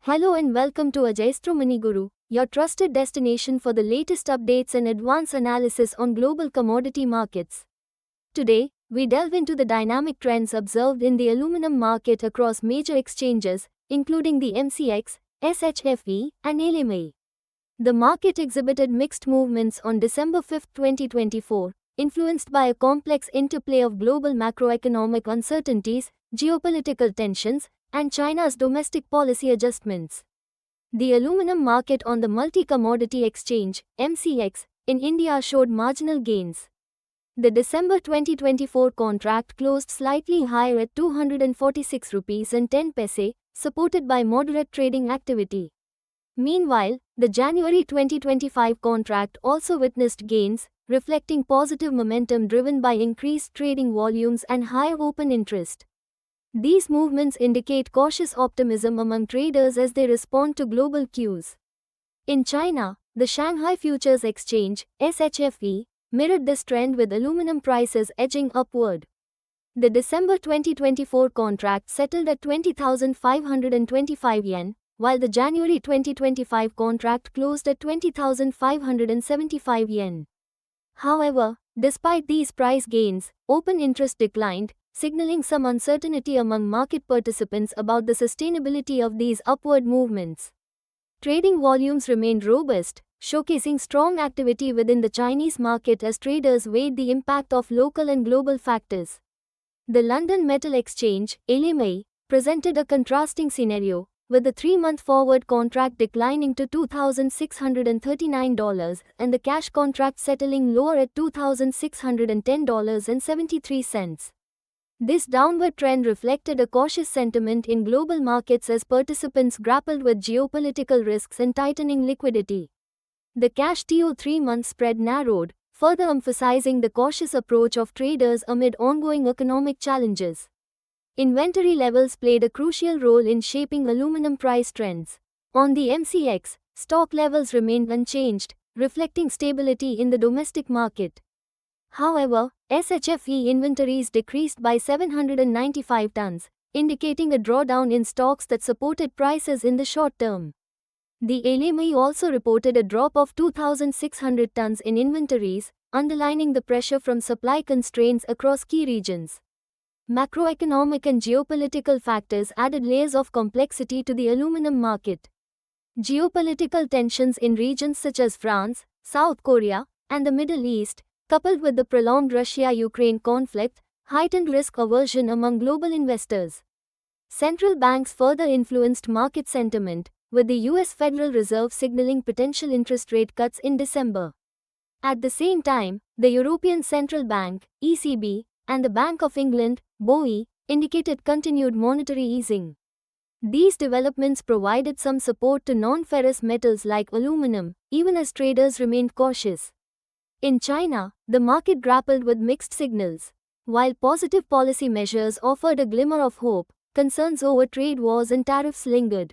Hello and welcome to Ajayastro Guru, your trusted destination for the latest updates and advanced analysis on global commodity markets. Today, we delve into the dynamic trends observed in the aluminum market across major exchanges, including the MCX, SHFE, and LME. The market exhibited mixed movements on December 5, 2024, influenced by a complex interplay of global macroeconomic uncertainties, geopolitical tensions, and China's domestic policy adjustments. The aluminum market on the Multi-Commodity Exchange, MCX, in India showed marginal gains. The December 2024 contract closed slightly higher at 246 rupees and 10 paise, supported by moderate trading activity. Meanwhile, the January 2025 contract also witnessed gains, reflecting positive momentum driven by increased trading volumes and higher open interest. These movements indicate cautious optimism among traders as they respond to global cues. In China, the Shanghai Futures Exchange, SHFE, mirrored this trend with aluminum prices edging upward. The December 2024 contract settled at 20,525 yen, while the January 2025 contract closed at 20,575 yen. However, despite these price gains, open interest declined, signaling some uncertainty among market participants about the sustainability of these upward movements. Trading volumes remained robust, showcasing strong activity within the Chinese market as traders weighed the impact of local and global factors. The London Metal Exchange, LME, presented a contrasting scenario, with the 3-month forward contract declining to $2,639 and the cash contract settling lower at $2,610.73. This downward trend reflected a cautious sentiment in global markets as participants grappled with geopolitical risks and tightening liquidity. The cash TO 3-month spread narrowed, further emphasizing the cautious approach of traders amid ongoing economic challenges. Inventory levels played a crucial role in shaping aluminum price trends. On the MCX, stock levels remained unchanged, reflecting stability in the domestic market. However, SHFE inventories decreased by 795 tons, indicating a drawdown in stocks that supported prices in the short term. The LME also reported a drop of 2,600 tons in inventories, underlining the pressure from supply constraints across key regions. Macroeconomic and geopolitical factors added layers of complexity to the aluminum market. Geopolitical tensions in regions such as France, South Korea, and the Middle East, coupled with the prolonged Russia-Ukraine conflict, heightened risk aversion among global investors. Central banks further influenced market sentiment, with the US Federal Reserve signaling potential interest rate cuts in December. At the same time, the European Central Bank, ECB, and the Bank of England, BOE, indicated continued monetary easing. These developments provided some support to non-ferrous metals like aluminum, even as traders remained cautious. In China, the market grappled with mixed signals. While positive policy measures offered a glimmer of hope, concerns over trade wars and tariffs lingered.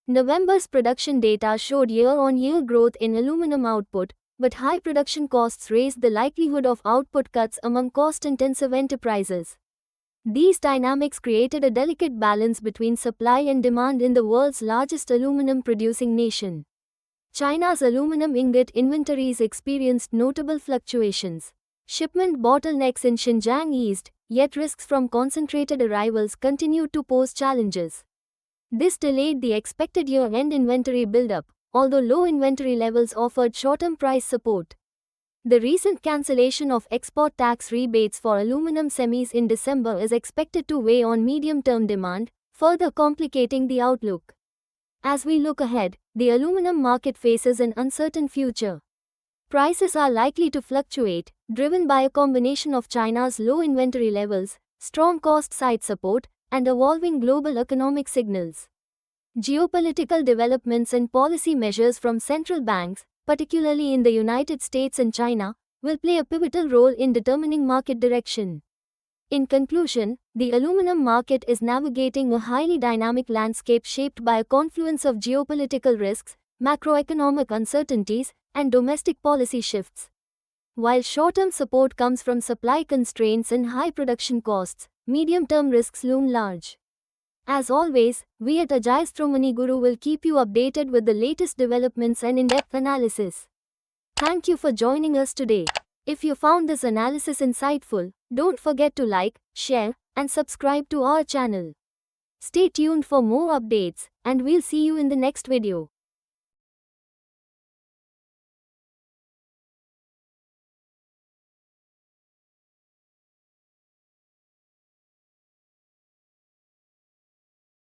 November's production data showed year-on-year growth in aluminum output, but high production costs raised the likelihood of output cuts among cost-intensive enterprises. These dynamics created a delicate balance between supply and demand in the world's largest aluminum-producing nation. China's aluminum ingot inventories experienced notable fluctuations. Shipment bottlenecks in Xinjiang eased, yet risks from concentrated arrivals continued to pose challenges. This delayed the expected year-end inventory buildup, although low inventory levels offered short-term price support. The recent cancellation of export tax rebates for aluminum semis in December is expected to weigh on medium-term demand, further complicating the outlook. As we look ahead, the aluminum market faces an uncertain future. Prices are likely to fluctuate, driven by a combination of China's low inventory levels, strong cost-side support, and evolving global economic signals. Geopolitical developments and policy measures from central banks, particularly in the United States and China, will play a pivotal role in determining market direction. In conclusion, the aluminum market is navigating a highly dynamic landscape shaped by a confluence of geopolitical risks, macroeconomic uncertainties, and domestic policy shifts. While short-term support comes from supply constraints and high production costs, medium-term risks loom large. As always, we at Ajayasthomani Guru will keep you updated with the latest developments and in-depth analysis. Thank you for joining us today. If you found this analysis insightful, don't forget to like, share, and subscribe to our channel. Stay tuned for more updates, and we'll see you in the next video.